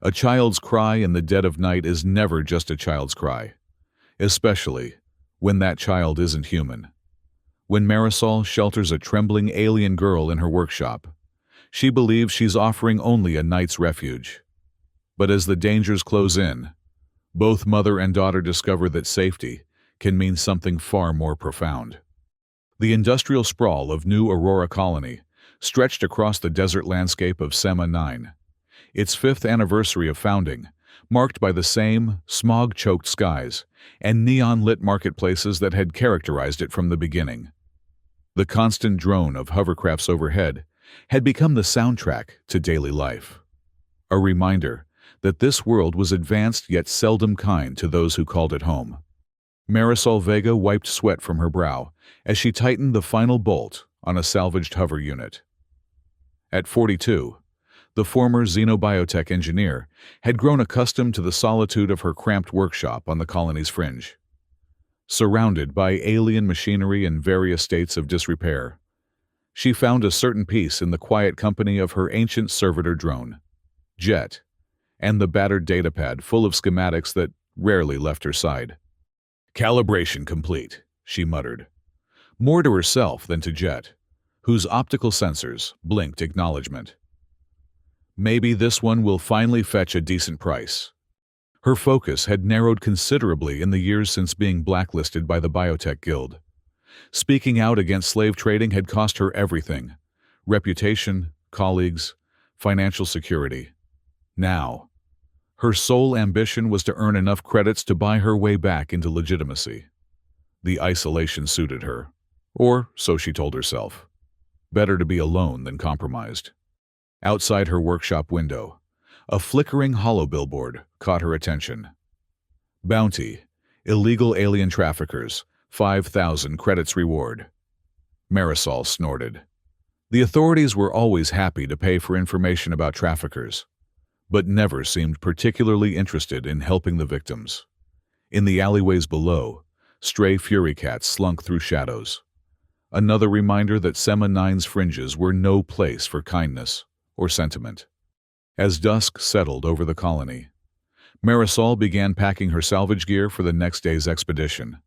A child's cry in the dead of night is never just a child's cry, especially when that child isn't human. When Marisol shelters a trembling alien girl in her workshop, she believes she's offering only a night's refuge. But as the dangers close in, both mother and daughter discover that safety can mean something far more profound. The industrial sprawl of New Aurora Colony stretched across the desert landscape of Sema 9, its 5th anniversary of founding, marked by the same smog-choked skies and neon-lit marketplaces that had characterized it from the beginning. The constant drone of hovercrafts overhead had become the soundtrack to daily life, a reminder that this world was advanced yet seldom kind to those who called it home. Marisol Vega wiped sweat from her brow as she tightened the final bolt on a salvaged hover unit. At 42, the former xenobiotech engineer had grown accustomed to the solitude of her cramped workshop on the colony's fringe. Surrounded by alien machinery in various states of disrepair, she found a certain peace in the quiet company of her ancient servitor drone, Jet, and the battered datapad full of schematics that rarely left her side. "Calibration complete," she muttered, more to herself than to Jet, whose optical sensors blinked acknowledgement. Maybe this one will finally fetch a decent price. Her focus had narrowed considerably in the years since being blacklisted by the Biotech Guild. Speaking out against slave trading had cost her everything: reputation, colleagues, financial security. Now, her sole ambition was to earn enough credits to buy her way back into legitimacy. The isolation suited her, or so she told herself. Better to be alone than compromised. Outside her workshop window, a flickering hollow billboard caught her attention. Bounty: illegal alien traffickers, 5,000 credits reward. Marisol snorted. The authorities were always happy to pay for information about traffickers, but never seemed particularly interested in helping the victims. In the alleyways below, stray fury cats slunk through shadows. Another reminder that Sema 9's fringes were no place for kindness or sentiment. As dusk settled over the colony, Marisol began packing her salvage gear for the next day's expedition.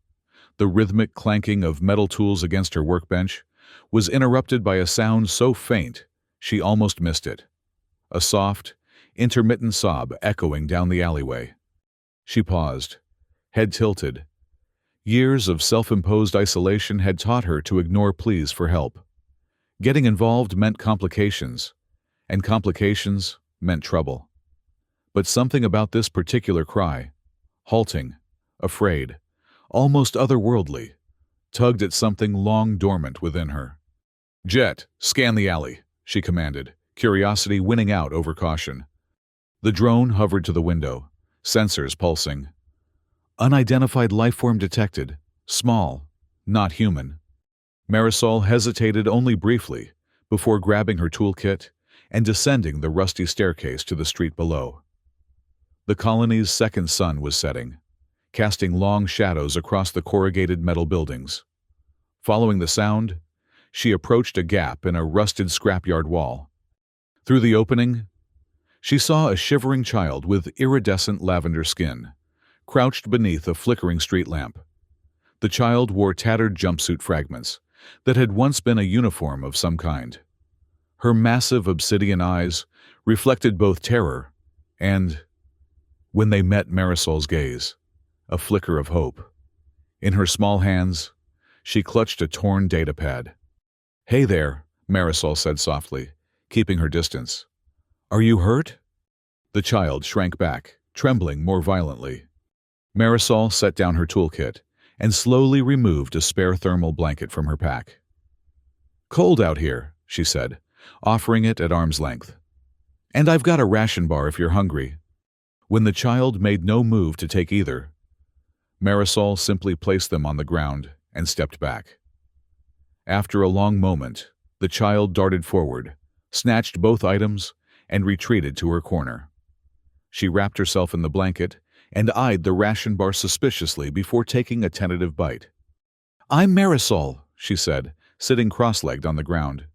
The rhythmic clanking of metal tools against her workbench was interrupted by a sound so faint she almost missed it. A soft, intermittent sob echoing down the alleyway. She paused, head tilted. Years of self-imposed isolation had taught her to ignore pleas for help. Getting involved meant complications, and complications meant trouble. But something about this particular cry, halting, afraid, almost otherworldly, tugged at something long dormant within her. "Jet, scan the alley," she commanded, curiosity winning out over caution. The drone hovered to the window, sensors pulsing. Unidentified lifeform detected, small, not human. Marisol hesitated only briefly before grabbing her toolkit and descending the rusty staircase to the street below. The colony's second sun was setting, casting long shadows across the corrugated metal buildings. Following the sound, she approached a gap in a rusted scrapyard wall. Through the opening, she saw a shivering child with iridescent lavender skin, crouched beneath a flickering street lamp. The child wore tattered jumpsuit fragments that had once been a uniform of some kind. Her massive obsidian eyes reflected both terror and, when they met Marisol's gaze, a flicker of hope. In her small hands, she clutched a torn datapad. "Hey there," Marisol said softly, keeping her distance. "Are you hurt?" The child shrank back, trembling more violently. Marisol set down her toolkit and slowly removed a spare thermal blanket from her pack. "Cold out here," she said, offering it at arm's length. "And I've got a ration bar if you're hungry." When the child made no move to take either, Marisol simply placed them on the ground and stepped back. After a long moment, the child darted forward, snatched both items, and retreated to her corner. She wrapped herself in the blanket and eyed the ration bar suspiciously before taking a tentative bite. "I'm Marisol," she said, sitting cross-legged on the ground.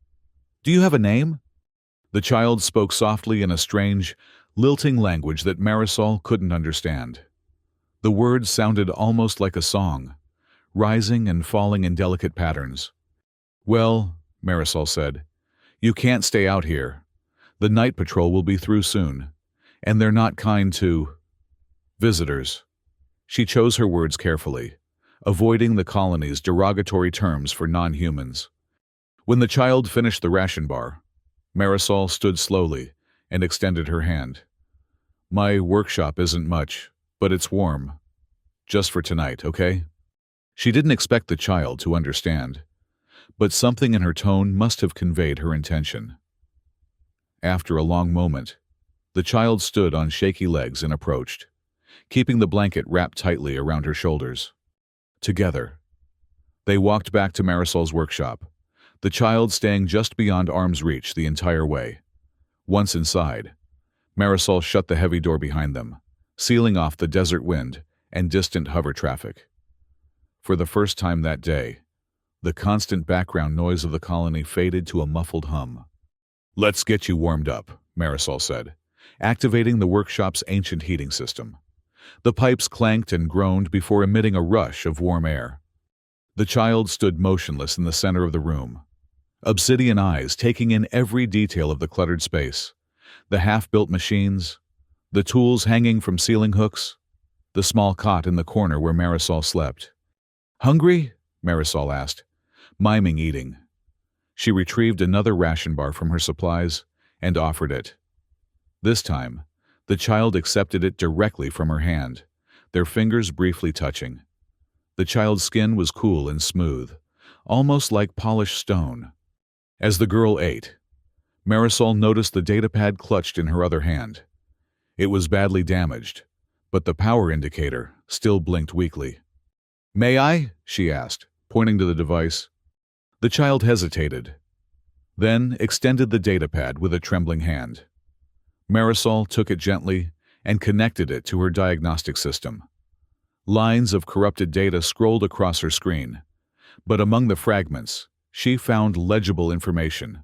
"Do you have a name?" The child spoke softly in a strange, lilting language that Marisol couldn't understand. The words sounded almost like a song, rising and falling in delicate patterns. "Well," Marisol said, "you can't stay out here. The night patrol will be through soon, and they're not kind to visitors." She chose her words carefully, avoiding the colony's derogatory terms for non-humans. When the child finished the ration bar, Marisol stood slowly and extended her hand. "My workshop isn't much, but it's warm. Just for tonight, okay?" She didn't expect the child to understand, but something in her tone must have conveyed her intention. After a long moment, the child stood on shaky legs and approached, keeping the blanket wrapped tightly around her shoulders. Together, they walked back to Marisol's workshop, the child staying just beyond arm's reach the entire way. Once inside, Marisol shut the heavy door behind them, sealing off the desert wind and distant hover traffic. For the first time that day, the constant background noise of the colony faded to a muffled hum. "Let's get you warmed up," Marisol said, activating the workshop's ancient heating system. The pipes clanked and groaned before emitting a rush of warm air. The child stood motionless in the center of the room, obsidian eyes taking in every detail of the cluttered space. The half-built machines, the tools hanging from ceiling hooks, the small cot in the corner where Marisol slept. "Hungry?" Marisol asked, miming eating. She retrieved another ration bar from her supplies and offered it. This time, the child accepted it directly from her hand, their fingers briefly touching. The child's skin was cool and smooth, almost like polished stone. As the girl ate, Marisol noticed the datapad clutched in her other hand. It was badly damaged, but the power indicator still blinked weakly. "May I?" she asked, pointing to the device. The child hesitated, then extended the datapad with a trembling hand. Marisol took it gently and connected it to her diagnostic system. Lines of corrupted data scrolled across her screen, but among the fragments, she found legible information.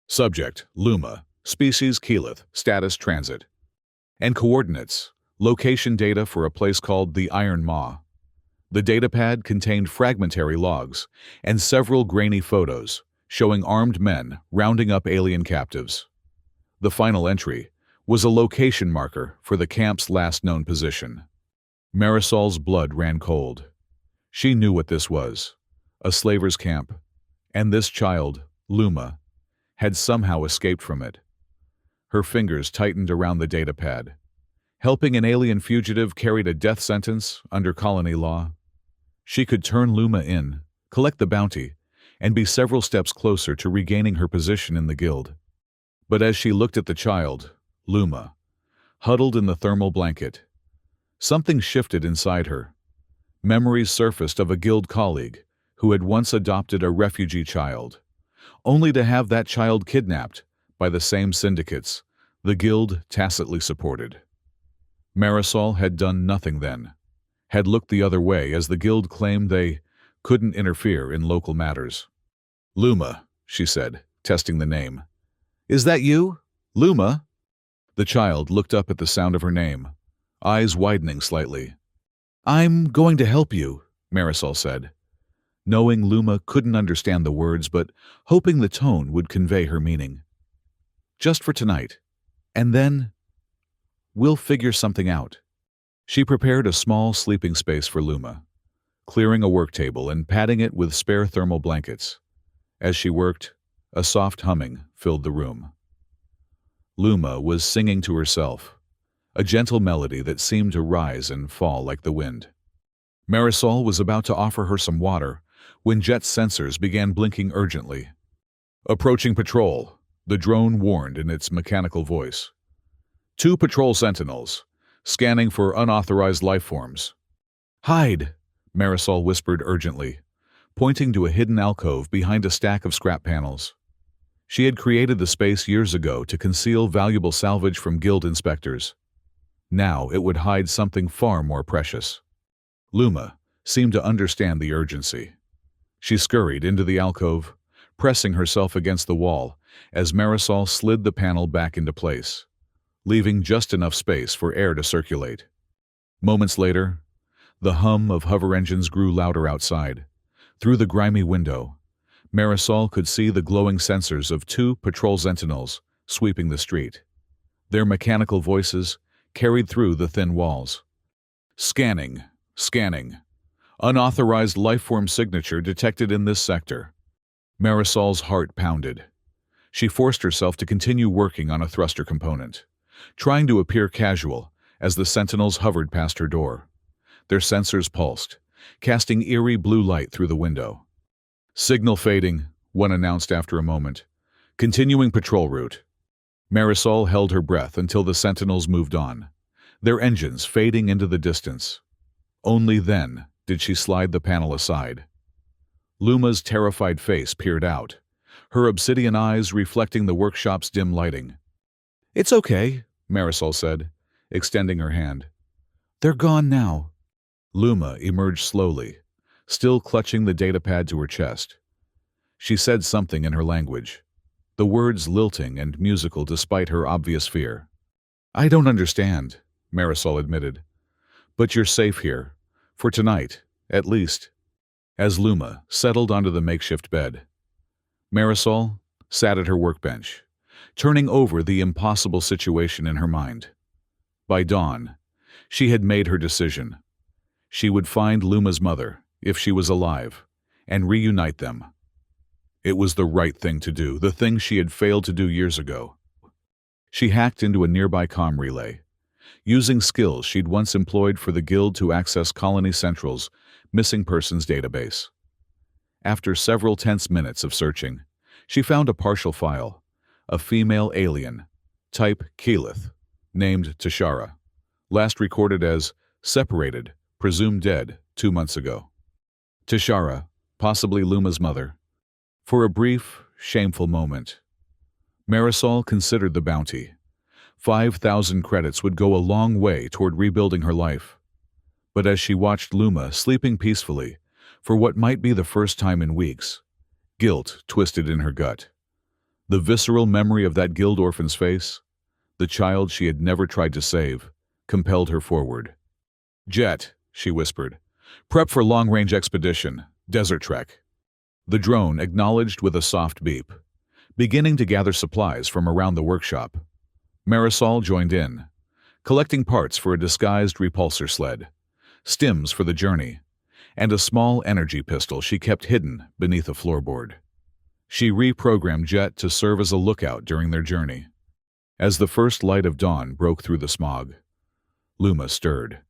Subject, Luma, species Keyleth, status transit. And coordinates, location data for a place called the Iron Maw. The datapad contained fragmentary logs and several grainy photos showing armed men rounding up alien captives. The final entry was a location marker for the camp's last known position. Marisol's blood ran cold. She knew what this was, a slaver's camp, and this child, Luma, had somehow escaped from it. Her fingers tightened around the datapad. Helping an alien fugitive carried a death sentence under colony law. She could turn Luma in, collect the bounty, and be several steps closer to regaining her position in the guild. But as she looked at the child, Luma, huddled in the thermal blanket, something shifted inside her. Memories surfaced of a guild colleague who had once adopted a refugee child, only to have that child kidnapped by the same syndicates the guild tacitly supported. Marisol had done nothing then, had looked the other way as the guild claimed they couldn't interfere in local matters. "Luma," she said, testing the name. "Is that you? Luma?" The child looked up at the sound of her name, eyes widening slightly. "I'm going to help you," Marisol said, knowing Luma couldn't understand the words but hoping the tone would convey her meaning. "Just for tonight. And then we'll figure something out." She prepared a small sleeping space for Luma, clearing a work table and padding it with spare thermal blankets. As she worked, a soft humming filled the room. Luma was singing to herself, a gentle melody that seemed to rise and fall like the wind. Marisol was about to offer her some water when Jet's sensors began blinking urgently. "Approaching patrol," the drone warned in its mechanical voice. "2 patrol sentinels, scanning for unauthorized life forms." "Hide," Marisol whispered urgently, pointing to a hidden alcove behind a stack of scrap panels. She had created the space years ago to conceal valuable salvage from guild inspectors. Now it would hide something far more precious. Luma seemed to understand the urgency. She scurried into the alcove, pressing herself against the wall as Marisol slid the panel back into place. leaving just enough space for air to circulate. Moments later, the hum of hover engines grew louder outside. Through the grimy window, Marisol could see the glowing sensors of two patrol sentinels sweeping the street. Their mechanical voices carried through the thin walls. Scanning, scanning. Unauthorized lifeform signature detected in this sector. Marisol's heart pounded. She forced herself to continue working on a thruster component, trying to appear casual as the sentinels hovered past her door. Their sensors pulsed, casting eerie blue light through the window. Signal fading, one announced after a moment. Continuing patrol route. Marisol held her breath until the sentinels moved on, their engines fading into the distance. Only then did she slide the panel aside. Luma's terrified face peered out, her obsidian eyes reflecting the workshop's dim lighting. "It's okay," Marisol said, extending her hand. "They're gone now." Luma emerged slowly, still clutching the datapad to her chest. She said something in her language, the words lilting and musical despite her obvious fear. "I don't understand," Marisol admitted. "But you're safe here. For tonight, at least." As Luma settled onto the makeshift bed, Marisol sat at her workbench, turning over the impossible situation in her mind. By dawn, she had made her decision. She would find Luma's mother, if she was alive, and reunite them. It was the right thing to do, the thing she had failed to do years ago. She hacked into a nearby comm relay, using skills she'd once employed for the Guild to access Colony Central's missing persons database. After several tense minutes of searching, she found a partial file, a female alien, type Keyleth, named Tashara, last recorded as separated, presumed dead 2 months ago. Tashara, possibly Luma's mother. For a brief, shameful moment, Marisol considered the bounty. 5,000 credits would go a long way toward rebuilding her life. But as she watched Luma sleeping peacefully, for what might be the first time in weeks, guilt twisted in her gut. The visceral memory of that Guild orphan's face, the child she had never tried to save, compelled her forward. "Jet," she whispered. "Prep for long-range expedition, desert trek." The drone acknowledged with a soft beep, beginning to gather supplies from around the workshop. Marisol joined in, collecting parts for a disguised repulsor sled, stims for the journey, and a small energy pistol she kept hidden beneath a floorboard. She reprogrammed Jet to serve as a lookout during their journey. As the first light of dawn broke through the smog, Luma stirred,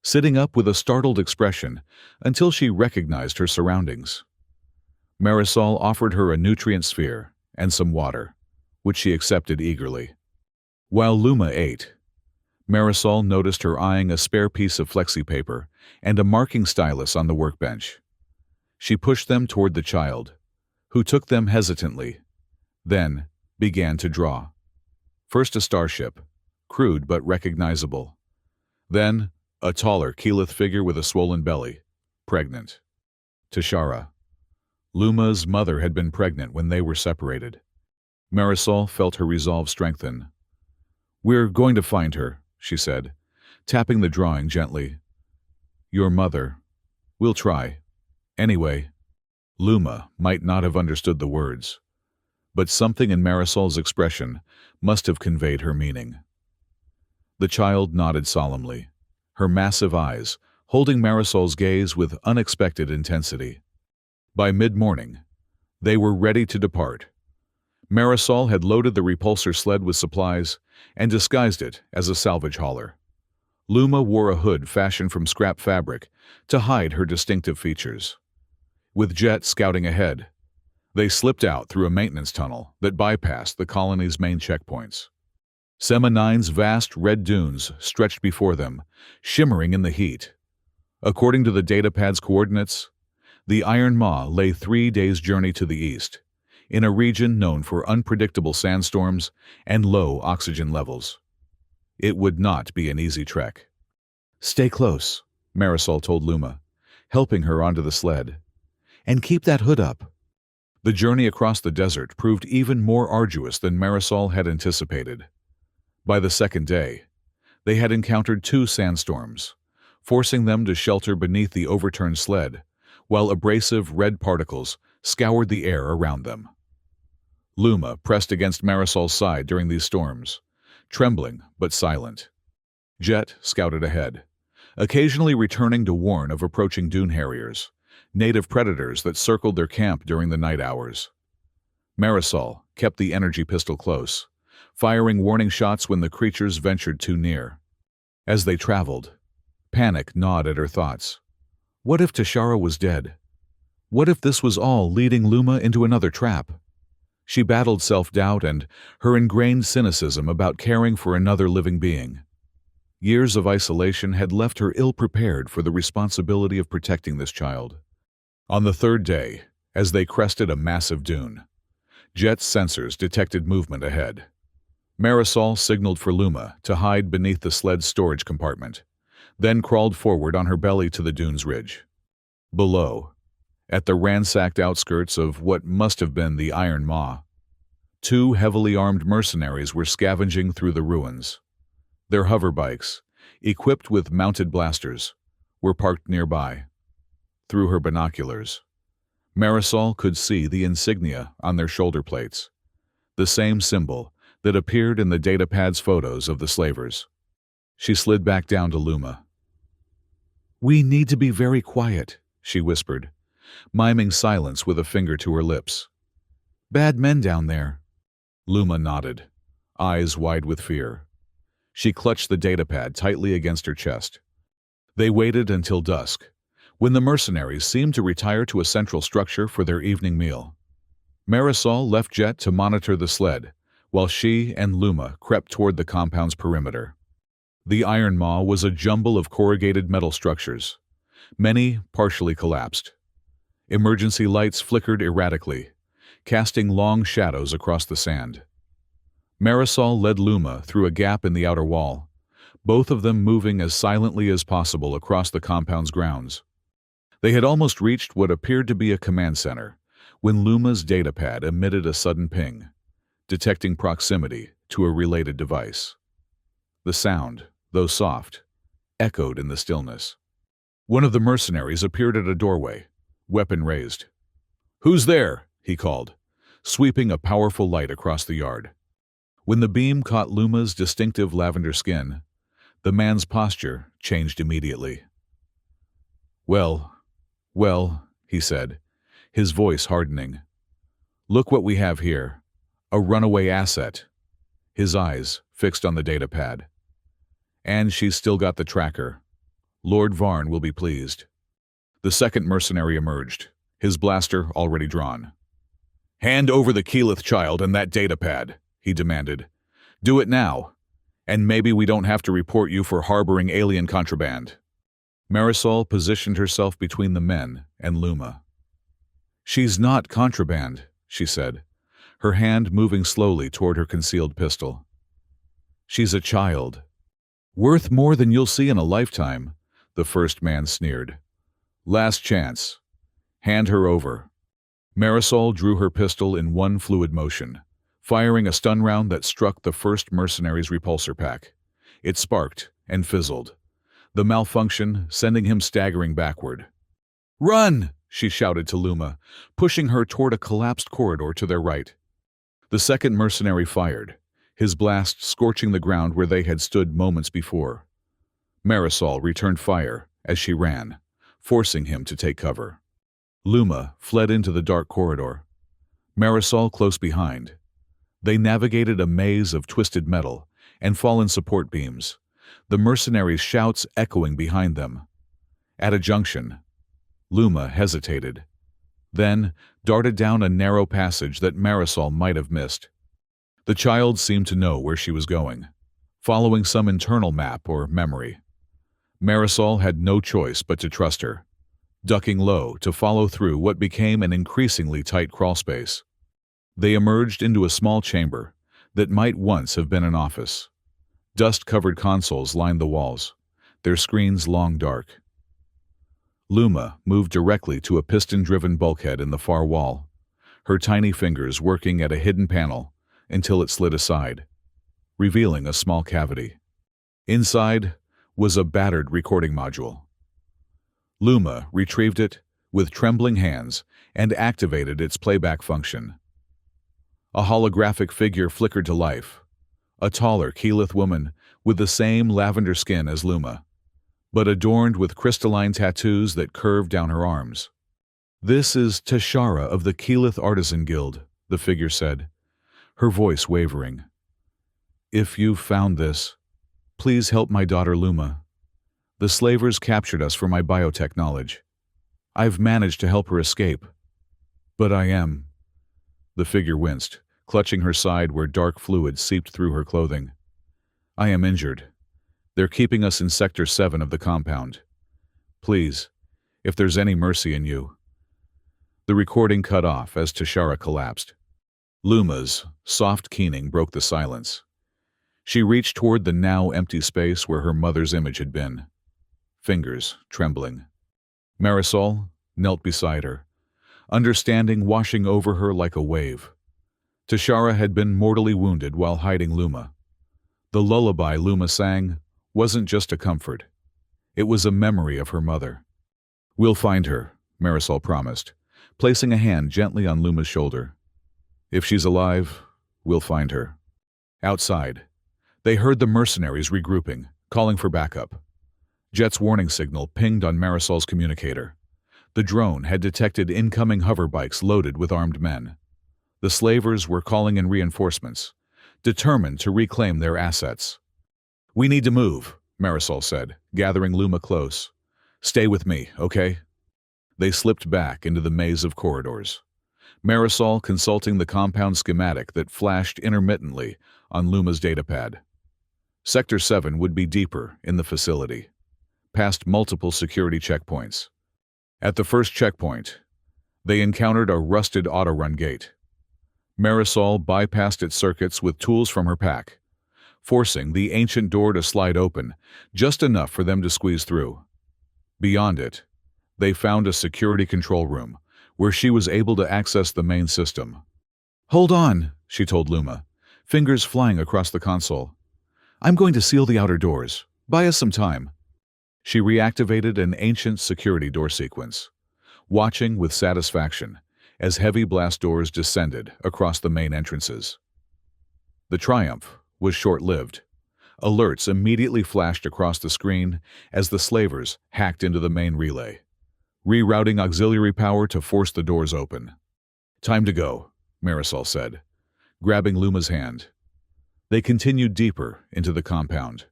sitting up with a startled expression until she recognized her surroundings. Marisol offered her a nutrient sphere and some water, which she accepted eagerly. While Luma ate, Marisol noticed her eyeing a spare piece of flexi paper and a marking stylus on the workbench. She pushed them toward the child, who took them hesitantly, then began to draw. First a starship, crude but recognizable. Then a taller Keyleth figure with a swollen belly, pregnant. Tashara. Luma's mother had been pregnant when they were separated. Marisol felt her resolve strengthen. "We're going to find her," she said, tapping the drawing gently. "Your mother. We'll try. Anyway." Luma might not have understood the words, but something in Marisol's expression must have conveyed her meaning. The child nodded solemnly, her massive eyes holding Marisol's gaze with unexpected intensity. By mid-morning, they were ready to depart. Marisol had loaded the repulsor sled with supplies and disguised it as a salvage hauler. Luma wore a hood fashioned from scrap fabric to hide her distinctive features. With Jet scouting ahead, they slipped out through a maintenance tunnel that bypassed the colony's main checkpoints. Sema-9's vast red dunes stretched before them, shimmering in the heat. According to the datapad's coordinates, the Iron Maw lay 3 days' journey to the east, in a region known for unpredictable sandstorms and low oxygen levels. It would not be an easy trek. "Stay close," Marisol told Luma, helping her onto the sled. "And keep that hood up." The journey across the desert proved even more arduous than Marisol had anticipated. By the second day, they had encountered 2 sandstorms, forcing them to shelter beneath the overturned sled, while abrasive red particles scoured the air around them. Luma pressed against Marisol's side during these storms, trembling but silent. Jet scouted ahead, occasionally returning to warn of approaching dune harriers, native predators that circled their camp during the night hours. Marisol kept the energy pistol close, firing warning shots when the creatures ventured too near. As they traveled, panic gnawed at her thoughts. What if Tashara was dead? What if this was all leading Luma into another trap? She battled self-doubt and her ingrained cynicism about caring for another living being. Years of isolation had left her ill-prepared for the responsibility of protecting this child. On the 3rd day, as they crested a massive dune, Jet's sensors detected movement ahead. Marisol signaled for Luma to hide beneath the sled's storage compartment, then crawled forward on her belly to the dune's ridge. Below, at the ransacked outskirts of what must have been the Iron Maw, 2 heavily armed mercenaries were scavenging through the ruins. Their hoverbikes, equipped with mounted blasters, were parked nearby. Through her binoculars, Marisol could see the insignia on their shoulder plates, the same symbol that appeared in the datapad's photos of the slavers. She slid back down to Luma. "We need to be very quiet," she whispered, miming silence with a finger to her lips. "Bad men down there." Luma nodded, eyes wide with fear. She clutched the datapad tightly against her chest. They waited until dusk, when the mercenaries seemed to retire to a central structure for their evening meal. Marisol left Jet to monitor the sled, while she and Luma crept toward the compound's perimeter. The Iron Maw was a jumble of corrugated metal structures, many partially collapsed. Emergency lights flickered erratically, casting long shadows across the sand. Marisol led Luma through a gap in the outer wall, both of them moving as silently as possible across the compound's grounds. They had almost reached what appeared to be a command center when Luma's datapad emitted a sudden ping, detecting proximity to a related device. The sound, though soft, echoed in the stillness. One of the mercenaries appeared at a doorway, weapon raised. "Who's there?" he called, sweeping a powerful light across the yard. When the beam caught Luma's distinctive lavender skin, the man's posture changed immediately. Well, he said, his voice hardening. "Look what we have here. A runaway asset." His eyes fixed on the datapad. "And she's still got the tracker. Lord Varn will be pleased." The second mercenary emerged, his blaster already drawn. "Hand over the Keyleth child and that datapad," he demanded. "Do it now, and maybe we don't have to report you for harboring alien contraband." Marisol positioned herself between the men and Luma. "She's not contraband," she said, her hand moving slowly toward her concealed pistol. "She's a child. Worth more than you'll see in a lifetime," the first man sneered. "Last chance. Hand her over." Marisol drew her pistol in one fluid motion, firing a stun round that struck the first mercenary's repulsor pack. It sparked and fizzled, the malfunction sending him staggering backward. "Run!" she shouted to Luma, pushing her toward a collapsed corridor to their right. The second mercenary fired, his blast scorching the ground where they had stood moments before. Marisol returned fire as she ran, forcing him to take cover. Luma fled into the dark corridor, Marisol close behind. They navigated a maze of twisted metal and fallen support beams, the mercenaries' shouts echoing behind them. At a junction, Luma hesitated, then darted down a narrow passage that Marisol might have missed. The child seemed to know where she was going, following some internal map or memory. Marisol had no choice but to trust her, ducking low to follow through what became an increasingly tight crawlspace. They emerged into a small chamber that might once have been an office. Dust-covered consoles lined the walls, their screens long dark. Luma moved directly to a piston-driven bulkhead in the far wall, her tiny fingers working at a hidden panel until it slid aside. revealing a small cavity. Inside was a battered recording module. Luma retrieved it with trembling hands and activated its playback function. A holographic figure flickered to life, a taller Keyleth woman with the same lavender skin as Luma, but adorned with crystalline tattoos that curved down her arms. "This is Tashara of the Keyleth Artisan Guild," the figure said, her voice wavering. "If you've found this, please help my daughter Luma. The slavers captured us for my biotech knowledge. I've managed to help her escape. But I am..." The figure winced, clutching her side where dark fluid seeped through her clothing. "I am injured. They're keeping us in Sector 7 of the compound. Please, if there's any mercy in you." The recording cut off as Tashara collapsed. Luma's soft keening broke the silence. She reached toward the now empty space where her mother's image had been, fingers trembling. Marisol knelt beside her, understanding washing over her like a wave. Tashara had been mortally wounded while hiding Luma. The lullaby Luma sang wasn't just a comfort. It was a memory of her mother. "We'll find her," Marisol promised, placing a hand gently on Luma's shoulder. "If she's alive, we'll find her." Outside, they heard the mercenaries regrouping, calling for backup. Jet's warning signal pinged on Marisol's communicator. The drone had detected incoming hoverbikes loaded with armed men. The slavers were calling in reinforcements, determined to reclaim their assets. "We need to move," Marisol said, gathering Luma close. "Stay with me, okay?" They slipped back into the maze of corridors, Marisol consulting the compound schematic that flashed intermittently on Luma's datapad. Sector 7 would be deeper in the facility, past multiple security checkpoints. At the first checkpoint, they encountered a rusted auto-run gate. Marisol bypassed its circuits with tools from her pack, forcing the ancient door to slide open, just enough for them to squeeze through. Beyond it, they found a security control room, where she was able to access the main system. "Hold on," she told Luma, fingers flying across the console. "I'm going to seal the outer doors. Buy us some time." She reactivated an ancient security door sequence, watching with satisfaction as heavy blast doors descended across the main entrances. The triumph was short-lived. Alerts immediately flashed across the screen as the slavers hacked into the main relay, rerouting auxiliary power to force the doors open. "Time to go," Marisol said, grabbing Luma's hand. They continued deeper into the compound,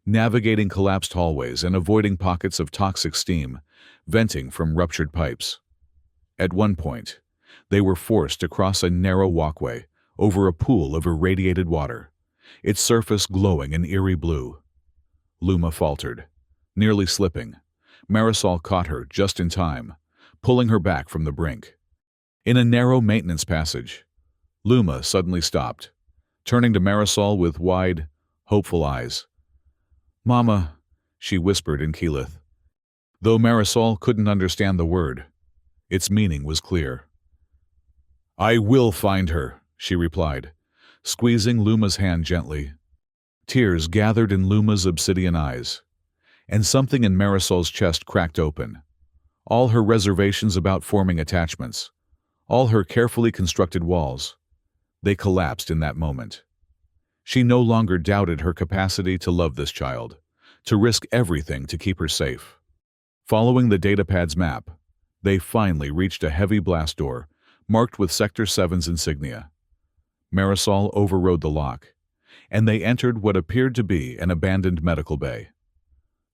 navigating collapsed hallways and avoiding pockets of toxic steam venting from ruptured pipes. At one point, they were forced to cross a narrow walkway over a pool of irradiated water, its surface glowing an eerie blue. Luma faltered, nearly slipping. Marisol caught her just in time, pulling her back from the brink. In a narrow maintenance passage, Luma suddenly stopped, turning to Marisol with wide, hopeful eyes. "Mama," she whispered in Keyleth. Though Marisol couldn't understand the word, its meaning was clear. "I will find her," she replied, squeezing Luma's hand gently. Tears gathered in Luma's obsidian eyes, and something in Marisol's chest cracked open. All her reservations about forming attachments, all her carefully constructed walls, they collapsed in that moment. She no longer doubted her capacity to love this child, to risk everything to keep her safe. Following the datapad's map, they finally reached a heavy blast door, marked with Sector 7's insignia. Marisol overrode the lock, and they entered what appeared to be an abandoned medical bay.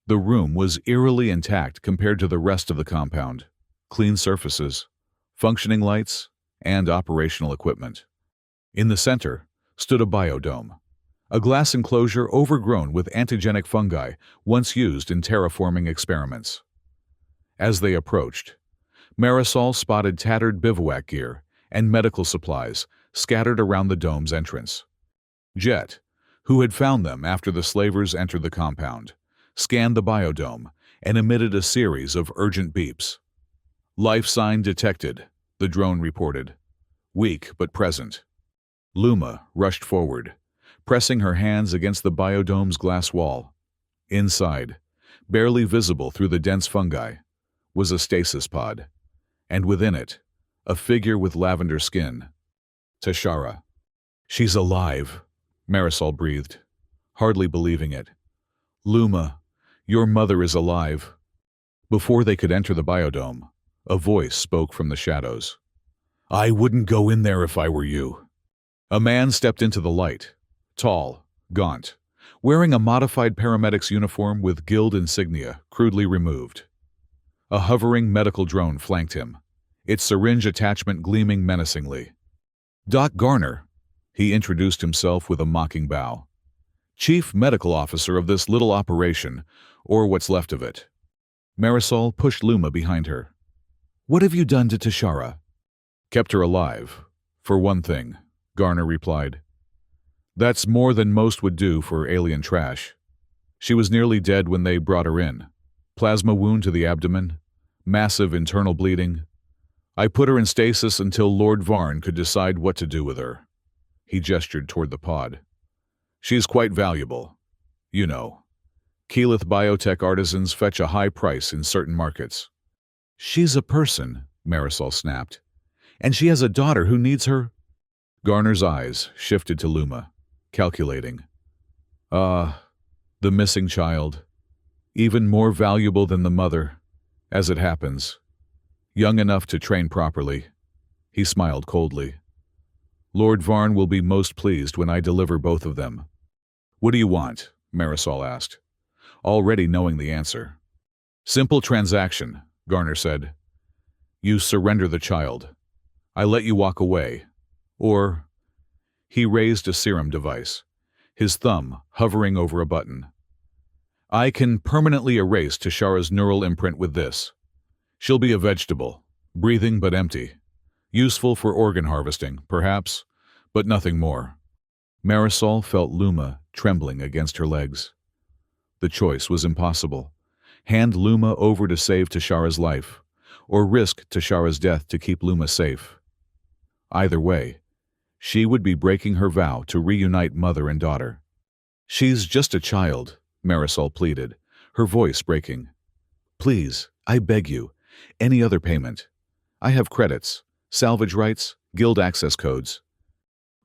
The room was eerily intact compared to the rest of the compound. Clean surfaces, functioning lights, and operational equipment. In the center stood a biodome, a glass enclosure overgrown with antigenic fungi once used in terraforming experiments. As they approached, Marisol spotted tattered bivouac gear and medical supplies scattered around the dome's entrance. Jet, who had found them after the slavers entered the compound, scanned the biodome and emitted a series of urgent beeps. "Life sign detected," the drone reported. "Weak but present." Luma rushed forward, pressing her hands against the biodome's glass wall. Inside, barely visible through the dense fungi, was a stasis pod, and within it, a figure with lavender skin. Tashara. She's alive, Marisol breathed, hardly believing it. Luma, your mother is alive. Before they could enter the biodome, a voice spoke from the shadows. I wouldn't go in there if I were you. A man stepped into the light, tall, gaunt, wearing a modified paramedic's uniform with guild insignia crudely removed. A hovering medical drone flanked him, its syringe attachment gleaming menacingly. Doc Garner, he introduced himself with a mocking bow. Chief Medical Officer of this little operation, or what's left of it. Marisol pushed Luma behind her. What have you done to Tashara? Kept her alive, for one thing, Garner replied. That's more than most would do for alien trash. She was nearly dead when they brought her in. Plasma wound to the abdomen, massive internal bleeding. I put her in stasis until Lord Varn could decide what to do with her. He gestured toward the pod. She's quite valuable. You know, Keyleth biotech artisans fetch a high price in certain markets. She's a person, Marisol snapped. And she has a daughter who needs her. Garner's eyes shifted to Luma, calculating. The missing child. Even more valuable than the mother, as it happens. Young enough to train properly. He smiled coldly. Lord Varn will be most pleased when I deliver both of them. What do you want? Marisol asked, already knowing the answer. Simple transaction, Garner said. You surrender the child. I let you walk away. Or... He raised a serum device, his thumb hovering over a button. I can permanently erase Tashara's neural imprint with this. She'll be a vegetable, breathing but empty. Useful for organ harvesting, perhaps, but nothing more. Marisol felt Luma trembling against her legs. The choice was impossible. Hand Luma over to save Tashara's life, or risk Tashara's death to keep Luma safe. Either way, she would be breaking her vow to reunite mother and daughter. She's just a child, Marisol pleaded, her voice breaking. Please, I beg you, any other payment. I have credits, salvage rights, guild access codes.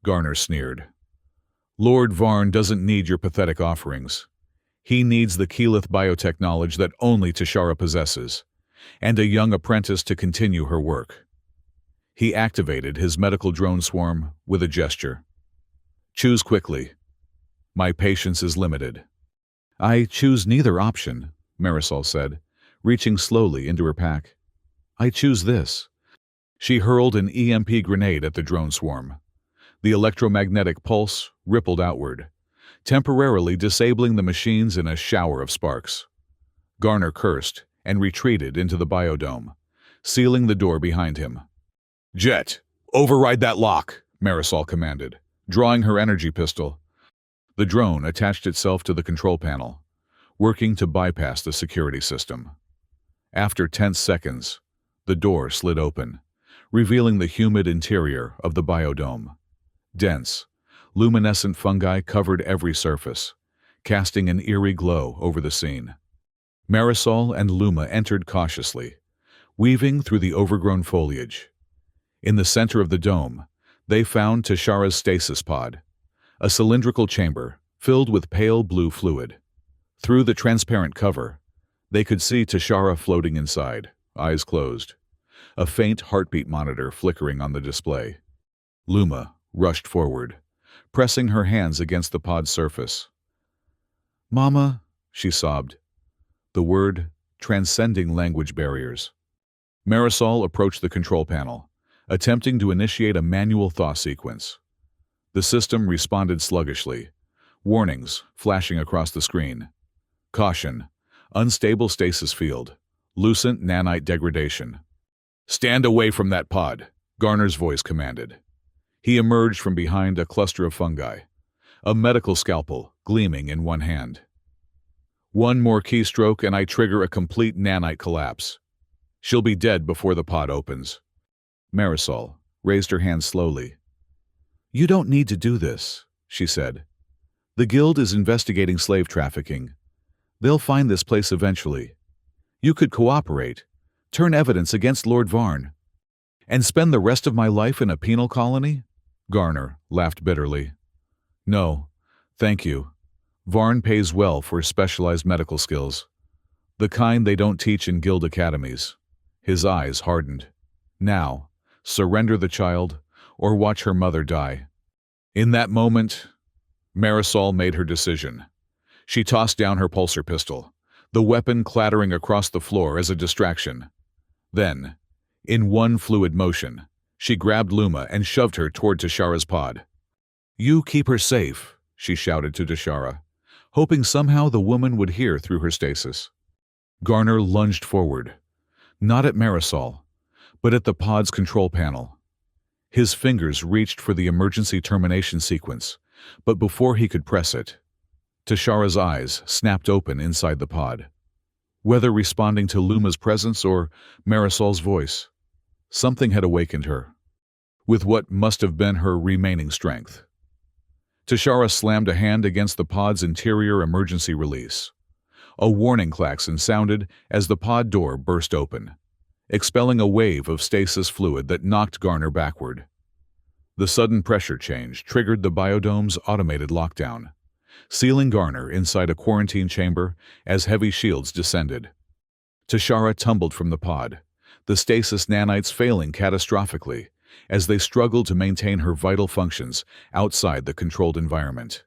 Garner sneered. Lord Varn doesn't need your pathetic offerings. He needs the Keyleth biotech knowledge that only Tashara possesses, and a young apprentice to continue her work. He activated his medical drone swarm with a gesture. Choose quickly. My patience is limited. I choose neither option, Marisol said, reaching slowly into her pack. I choose this. She hurled an EMP grenade at the drone swarm. The electromagnetic pulse rippled outward, temporarily disabling the machines in a shower of sparks. Garner cursed and retreated into the biodome, sealing the door behind him. Jet, override that lock, Marisol commanded, drawing her energy pistol. The drone attached itself to the control panel, working to bypass the security system. After tense seconds, the door slid open, revealing the humid interior of the biodome. Dense, luminescent fungi covered every surface, casting an eerie glow over the scene. Marisol and Luma entered cautiously, weaving through the overgrown foliage. In the center of the dome, they found Tashara's stasis pod, a cylindrical chamber filled with pale blue fluid. Through the transparent cover, they could see Tashara floating inside, eyes closed, a faint heartbeat monitor flickering on the display. Luma rushed forward, pressing her hands against the pod's surface. Mama, she sobbed, the word transcending language barriers. Marisol approached the control panel, attempting to initiate a manual thaw sequence. The system responded sluggishly, warnings flashing across the screen. Caution, unstable stasis field, lucent nanite degradation. Stand away from that pod, Garner's voice commanded. He emerged from behind a cluster of fungi, a medical scalpel gleaming in one hand. One more keystroke and I trigger a complete nanite collapse. She'll be dead before the pod opens. Marisol raised her hand slowly. You don't need to do this, she said. The guild is investigating slave trafficking. They'll find this place eventually. You could cooperate, turn evidence against Lord Varn, and spend the rest of my life in a penal colony? Garner laughed bitterly. No, thank you. Varn pays well for specialized medical skills, the kind they don't teach in guild academies. His eyes hardened. Now, surrender the child, or watch her mother die. In that moment, Marisol made her decision. She tossed down her pulsar pistol, the weapon clattering across the floor as a distraction. Then, in one fluid motion, she grabbed Luma and shoved her toward Tashara's pod. You keep her safe, she shouted to Tashara, hoping somehow the woman would hear through her stasis. Garner lunged forward, not at Marisol, but at the pod's control panel. His fingers reached for the emergency termination sequence, but before he could press it, Tashara's eyes snapped open inside the pod. Whether responding to Luma's presence or Marisol's voice, something had awakened her, with what must have been her remaining strength. Tashara slammed a hand against the pod's interior emergency release. A warning klaxon sounded as the pod door burst open, expelling a wave of stasis fluid that knocked Garner backward. The sudden pressure change triggered the biodome's automated lockdown, sealing Garner inside a quarantine chamber as heavy shields descended. Tashara tumbled from the pod, the stasis nanites failing catastrophically as they struggled to maintain her vital functions outside the controlled environment.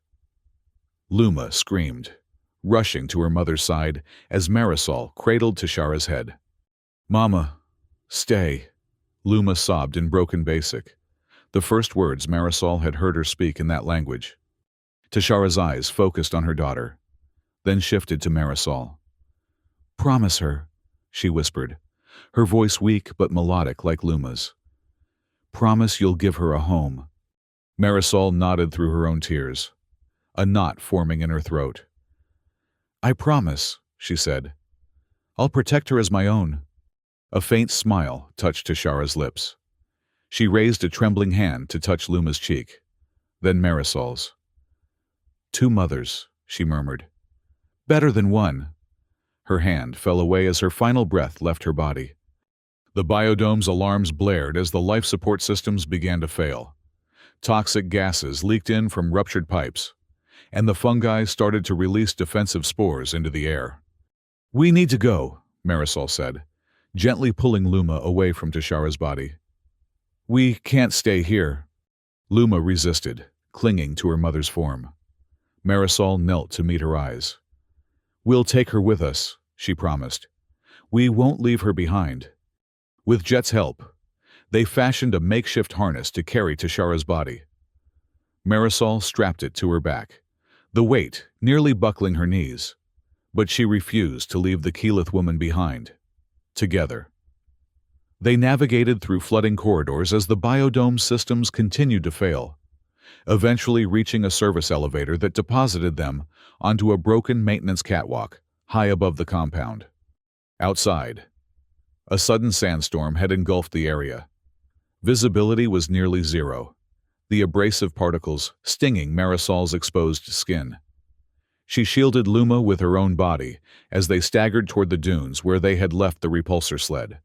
Luma screamed, rushing to her mother's side as Marisol cradled Tashara's head. "Mama, stay," Luma sobbed in broken basic, the first words Marisol had heard her speak in that language. Tashara's eyes focused on her daughter, then shifted to Marisol. "Promise her," she whispered, her voice weak but melodic like Luma's. "Promise you'll give her a home." Marisol nodded through her own tears, a knot forming in her throat. "I promise," she said. "I'll protect her as my own." A faint smile touched Tashara's lips. She raised a trembling hand to touch Luma's cheek, then Marisol's. "Two mothers," she murmured. "Better than one." Her hand fell away as her final breath left her body. The biodome's alarms blared as the life support systems began to fail. Toxic gases leaked in from ruptured pipes, and the fungi started to release defensive spores into the air. "We need to go," Marisol said, gently pulling Luma away from Tashara's body. "We can't stay here." Luma resisted, clinging to her mother's form. Marisol knelt to meet her eyes. "We'll take her with us," she promised. "We won't leave her behind." With Jet's help, they fashioned a makeshift harness to carry Tashara's body. Marisol strapped it to her back, the weight nearly buckling her knees, but she refused to leave the Keyleth woman behind. Together, they navigated through flooding corridors as the biodome systems continued to fail, eventually reaching a service elevator that deposited them onto a broken maintenance catwalk high above the compound. Outside, a sudden sandstorm had engulfed the area. Visibility was nearly zero, the abrasive particles stinging Marisol's exposed skin. She shielded Luma with her own body as they staggered toward the dunes where they had left the repulsor sled.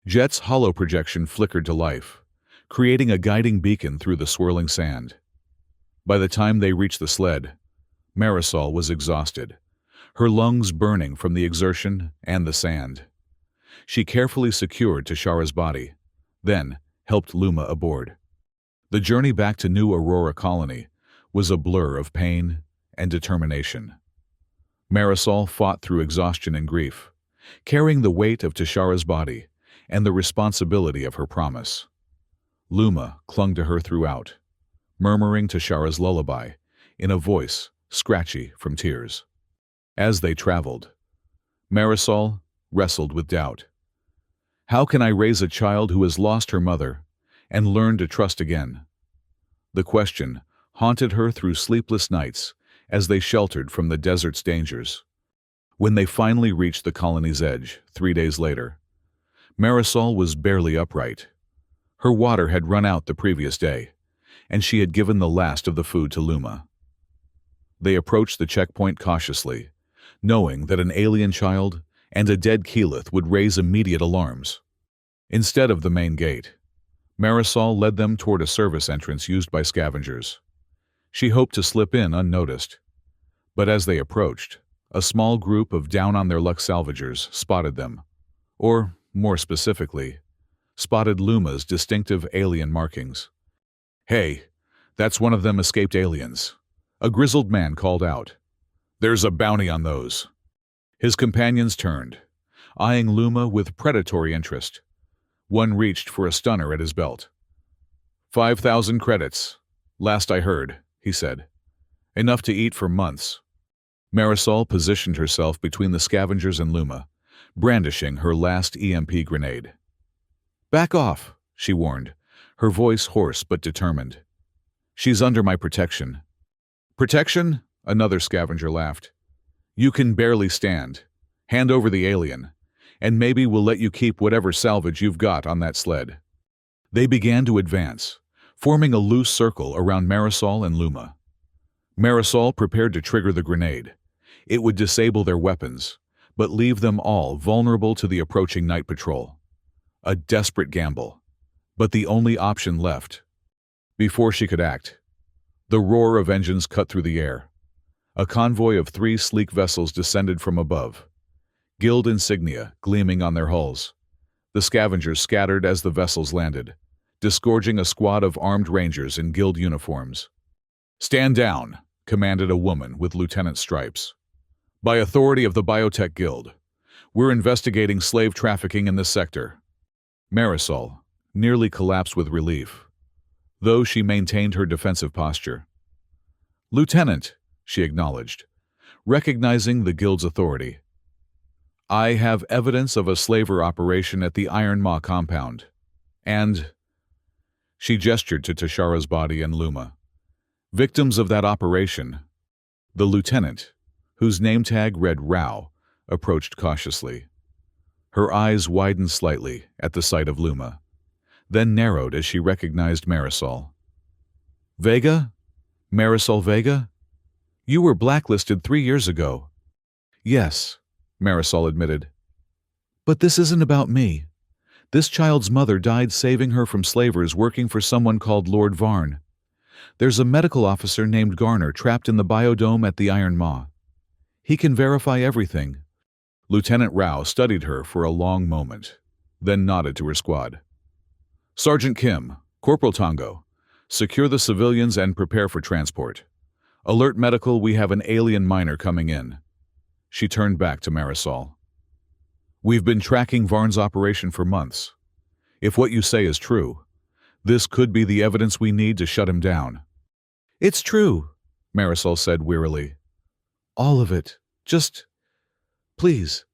Jet's hollow projection flickered to life, creating a guiding beacon through the swirling sand. By the time they reached the sled, Marisol was exhausted, her lungs burning from the exertion and the sand. She carefully secured Tashara's body, then helped Luma aboard. The journey back to New Aurora Colony was a blur of pain and determination. Marisol fought through exhaustion and grief, carrying the weight of Tashara's body and the responsibility of her promise. Luma clung to her throughout, murmuring Tashara's lullaby in a voice scratchy from tears. As they traveled, Marisol wrestled with doubt. How can I raise a child who has lost her mother and learn to trust again? The question haunted her through sleepless nights as they sheltered from the desert's dangers. When they finally reached the colony's edge 3 days later, Marisol was barely upright. Her water had run out the previous day, and she had given the last of the food to Luma. They approached the checkpoint cautiously, knowing that an alien child and a dead Keyleth would raise immediate alarms. Instead of the main gate, Marisol led them toward a service entrance used by scavengers. She hoped to slip in unnoticed. But as they approached, a small group of down-on-their-luck salvagers spotted them. Or, more specifically, spotted Luma's distinctive alien markings. "Hey, that's one of them escaped aliens," a grizzled man called out. "There's a bounty on those." His companions turned, eyeing Luma with predatory interest. One reached for a stunner at his belt. 5,000 credits, last I heard, he said. Enough to eat for months. Marisol positioned herself between the scavengers and Luma, brandishing her last EMP grenade. "Back off," she warned, her voice hoarse but determined. "She's under my protection." "Protection?" Another scavenger laughed. "You can barely stand. Hand over the alien, and maybe we'll let you keep whatever salvage you've got on that sled." They began to advance, forming a loose circle around Marisol and Luma. Marisol prepared to trigger the grenade. It would disable their weapons, but leave them all vulnerable to the approaching night patrol. A desperate gamble, but the only option left. Before she could act, the roar of engines cut through the air. A convoy of 3 sleek vessels descended from above, Guild insignia gleaming on their hulls. The scavengers scattered as the vessels landed, disgorging a squad of armed rangers in Guild uniforms. "Stand down," commanded a woman with lieutenant stripes. "By authority of the Biotech Guild, we're investigating slave trafficking in this sector." Marisol nearly collapsed with relief, though she maintained her defensive posture. "Lieutenant," she acknowledged, recognizing the Guild's authority. "I have evidence of a slaver operation at the Iron Maw compound. And—" She gestured to Tashara's body and Luma. "Victims of that operation." The lieutenant, whose name tag read Rao, approached cautiously. Her eyes widened slightly at the sight of Luma, then narrowed as she recognized Marisol. "Vega? Marisol Vega? You were blacklisted 3 years ago." "Yes," Marisol admitted. "But this isn't about me. This child's mother died saving her from slavers working for someone called Lord Varn. There's a medical officer named Garner trapped in the biodome at the Iron Maw. He can verify everything." Lieutenant Rao studied her for a long moment, then nodded to her squad. "Sergeant Kim, Corporal Tongo, secure the civilians and prepare for transport. Alert medical, we have an alien miner coming in." She turned back to Marisol. "We've been tracking Varn's operation for months. If what you say is true, this could be the evidence we need to shut him down." "It's true," Marisol said wearily. "All of it. Just, please,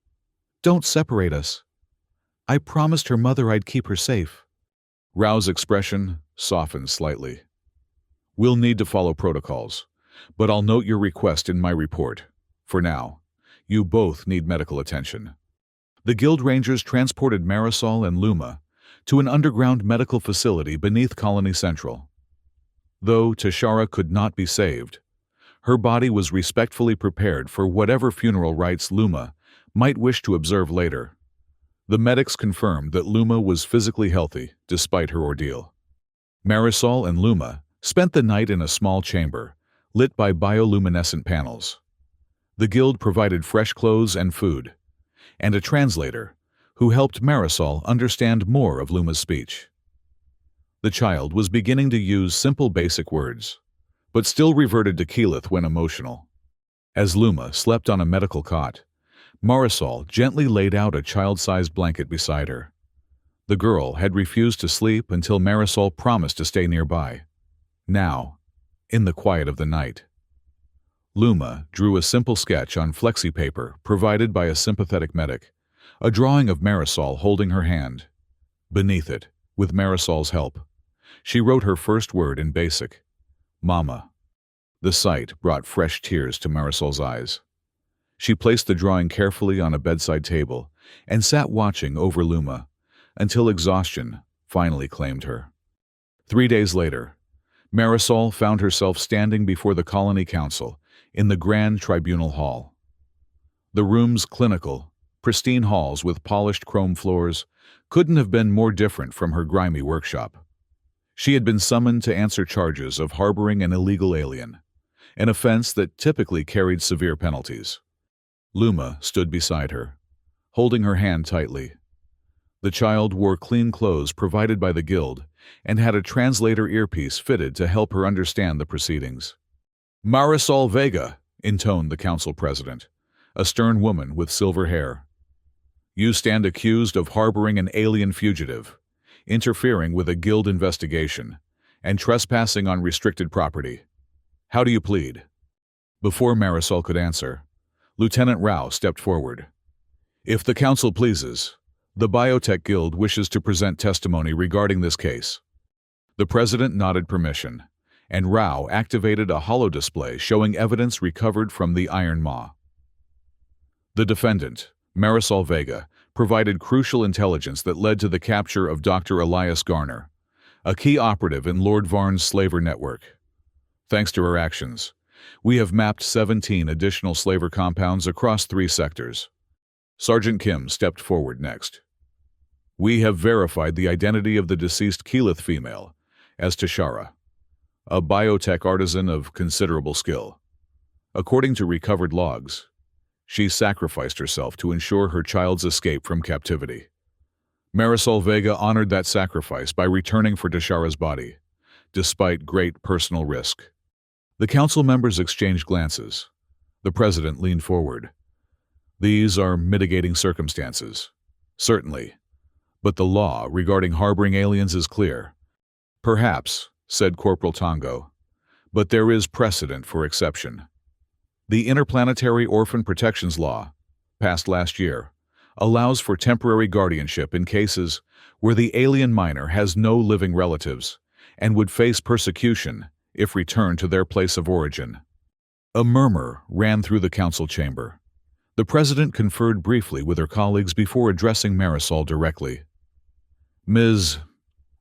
don't separate us. I promised her mother I'd keep her safe." Rao's expression softened slightly. "We'll need to follow protocols, but I'll note your request in my report. For now, you both need medical attention." The Guild Rangers transported Marisol and Luma to an underground medical facility beneath Colony Central. Though Tashara could not be saved, her body was respectfully prepared for whatever funeral rites Luma might wish to observe later. The medics confirmed that Luma was physically healthy despite her ordeal. Marisol and Luma spent the night in a small chamber, lit by bioluminescent panels. The Guild provided fresh clothes and food, and a translator who helped Marisol understand more of Luma's speech. The child was beginning to use simple basic words, but still reverted to Keyleth when emotional. As Luma slept on a medical cot, Marisol gently laid out a child-sized blanket beside her. The girl had refused to sleep until Marisol promised to stay nearby. Now, in the quiet of the night, Luma drew a simple sketch on flexi paper provided by a sympathetic medic, a drawing of Marisol holding her hand. Beneath it, with Marisol's help, she wrote her first word in basic, "Mama." The sight brought fresh tears to Marisol's eyes. She placed the drawing carefully on a bedside table and sat watching over Luma until exhaustion finally claimed her. 3 days later, Marisol found herself standing before the Colony Council in the Grand Tribunal Hall. The room's clinical, pristine halls with polished chrome floors couldn't have been more different from her grimy workshop. She had been summoned to answer charges of harboring an illegal alien, an offense that typically carried severe penalties. Luma stood beside her, holding her hand tightly. The child wore clean clothes provided by the guild and had a translator earpiece fitted to help her understand the proceedings. "Marisol Vega," intoned the council president, a stern woman with silver hair. "You stand accused of harboring an alien fugitive, interfering with a guild investigation, and trespassing on restricted property. How do you plead?" Before Marisol could answer, Lieutenant Rao stepped forward. "If the council pleases, the Biotech Guild wishes to present testimony regarding this case." The president nodded permission, and Rao activated a holo-display showing evidence recovered from the Iron Maw. The defendant, Marisol Vega, provided crucial intelligence that led to the capture of Dr. Elias Garner, a key operative in Lord Varn's slaver network. Thanks to her actions, we have mapped 17 additional slaver compounds across 3 sectors. Sergeant Kim stepped forward next. "We have verified the identity of the deceased Keyleth female as Tashara, a biotech artisan of considerable skill. According to recovered logs, she sacrificed herself to ensure her child's escape from captivity. Marisol Vega honored that sacrifice by returning for Tashara's body, despite great personal risk." The council members exchanged glances. The president leaned forward. "These are mitigating circumstances, certainly, but the law regarding harboring aliens is clear." "Perhaps," said Corporal Tongo, "but there is precedent for exception. The Interplanetary Orphan Protections Law, passed last year, allows for temporary guardianship in cases where the alien minor has no living relatives and would face persecution if returned to their place of origin." A murmur ran through the council chamber. The president conferred briefly with her colleagues before addressing Marisol directly. "Ms.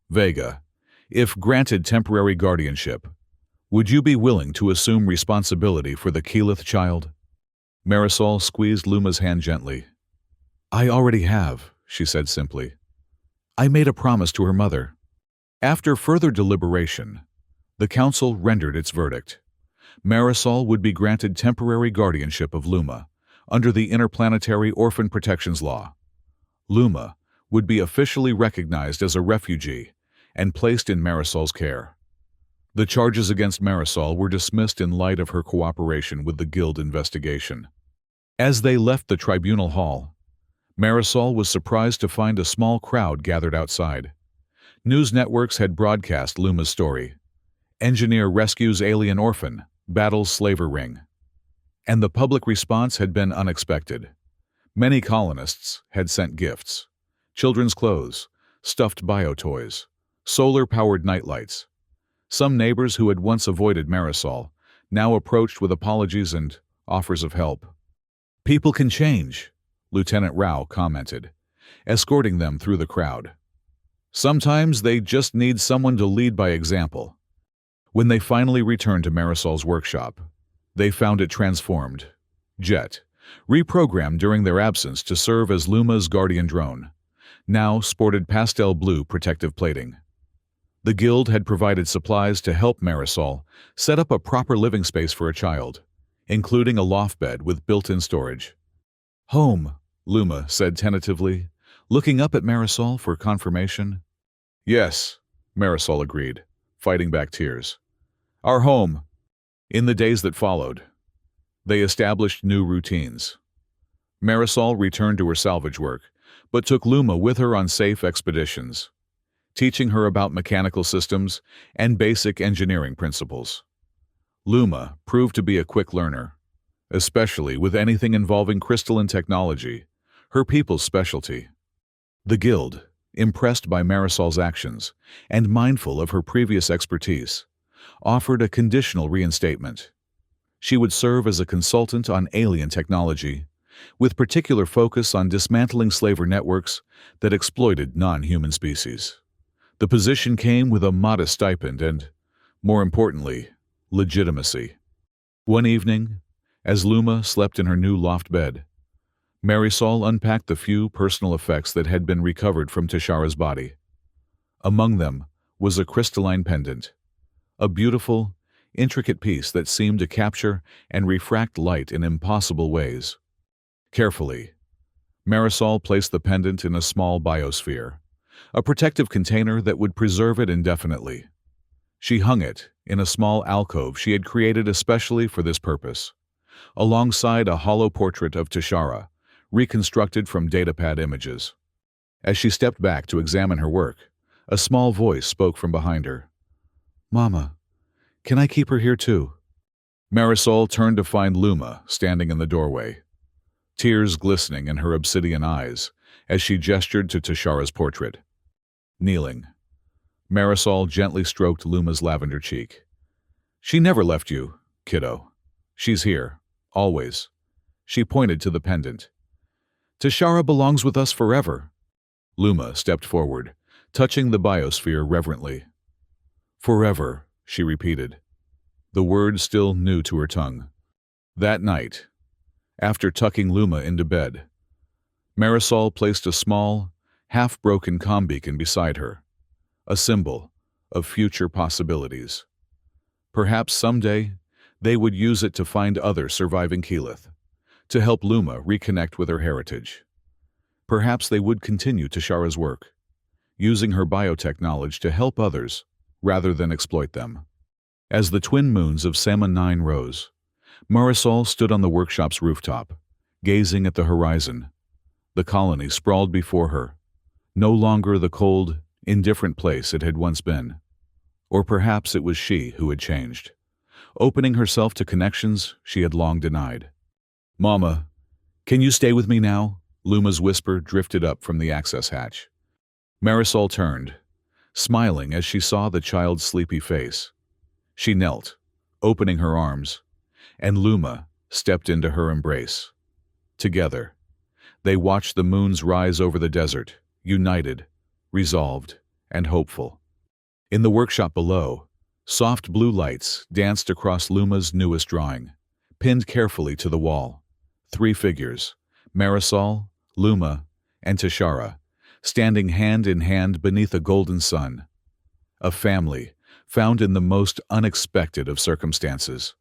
Vega, if granted temporary guardianship, would you be willing to assume responsibility for the Keyleth child?" Marisol squeezed Luma's hand gently. "I already have," she said simply. "I made a promise to her mother." After further deliberation, the council rendered its verdict. Marisol would be granted temporary guardianship of Luma under the Interplanetary Orphan Protections Law. Luma would be officially recognized as a refugee and placed in Marisol's care. The charges against Marisol were dismissed in light of her cooperation with the Guild investigation. As they left the tribunal hall, Marisol was surprised to find a small crowd gathered outside. News networks had broadcast Luma's story. Engineer rescues alien orphan, battles slaver ring. And the public response had been unexpected. Many colonists had sent gifts: children's clothes, stuffed bio-toys, solar-powered nightlights. Some neighbors who had once avoided Marisol now approached with apologies and offers of help. "People can change," Lieutenant Rao commented, escorting them through the crowd. "Sometimes they just need someone to lead by example." When they finally returned to Marisol's workshop, they found it transformed. Jet, reprogrammed during their absence to serve as Luma's guardian drone, now sported pastel blue protective plating. The Guild had provided supplies to help Marisol set up a proper living space for a child, including a loft bed with built-in storage. "Home," Luma said tentatively, looking up at Marisol for confirmation. "Yes," Marisol agreed, fighting back tears. "Our home." In the days that followed, they established new routines. Marisol returned to her salvage work, but took Luma with her on safe expeditions, teaching her about mechanical systems and basic engineering principles. Luma proved to be a quick learner, especially with anything involving crystalline technology, her people's specialty. The Guild, impressed by Marisol's actions and mindful of her previous expertise, offered a conditional reinstatement. She would serve as a consultant on alien technology, with particular focus on dismantling slaver networks that exploited non-human species. The position came with a modest stipend and, more importantly, legitimacy. One evening, as Luma slept in her new loft bed, Marisol unpacked the few personal effects that had been recovered from Tashara's body. Among them was a crystalline pendant, a beautiful, intricate piece that seemed to capture and refract light in impossible ways. Carefully, Marisol placed the pendant in a small biosphere, a protective container that would preserve it indefinitely. She hung it in a small alcove she had created especially for this purpose, alongside a hollow portrait of Tashara, reconstructed from datapad images. As she stepped back to examine her work, a small voice spoke from behind her. "Mama, can I keep her here too?" Marisol turned to find Luma standing in the doorway, tears glistening in her obsidian eyes as she gestured to Tashara's portrait. Kneeling, Marisol gently stroked Luma's lavender cheek. "She never left you, kiddo. She's here, always." She pointed to the pendant. "Tashara belongs with us forever." Luma stepped forward, touching the biosphere reverently. "Forever," she repeated, the word still new to her tongue. That night, after tucking Luma into bed, Marisol placed a small, half-broken comm beacon beside her, a symbol of future possibilities. Perhaps someday they would use it to find other surviving Keyleth, to help Luma reconnect with her heritage. Perhaps they would continue Tashara's work, using her biotech knowledge to help others rather than exploit them. As the twin moons of Salmon 9 rose, Marisol stood on the workshop's rooftop, gazing at the horizon. The colony sprawled before her, no longer the cold, indifferent place it had once been. Or perhaps it was she who had changed, opening herself to connections she had long denied. "Mama, can you stay with me now?" Luma's whisper drifted up from the access hatch. Marisol turned, smiling as she saw the child's sleepy face. She knelt, opening her arms, and Luma stepped into her embrace. Together, they watched the moons rise over the desert, united, resolved, and hopeful. In the workshop below, soft blue lights danced across Luma's newest drawing, pinned carefully to the wall. 3 figures, Marisol, Luma, and Tashara, standing hand in hand beneath a golden sun. A family found in the most unexpected of circumstances.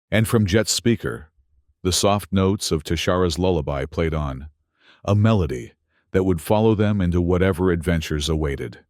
And from Jet's speaker, the soft notes of Tashara's lullaby played on, a melody that would follow them into whatever adventures awaited.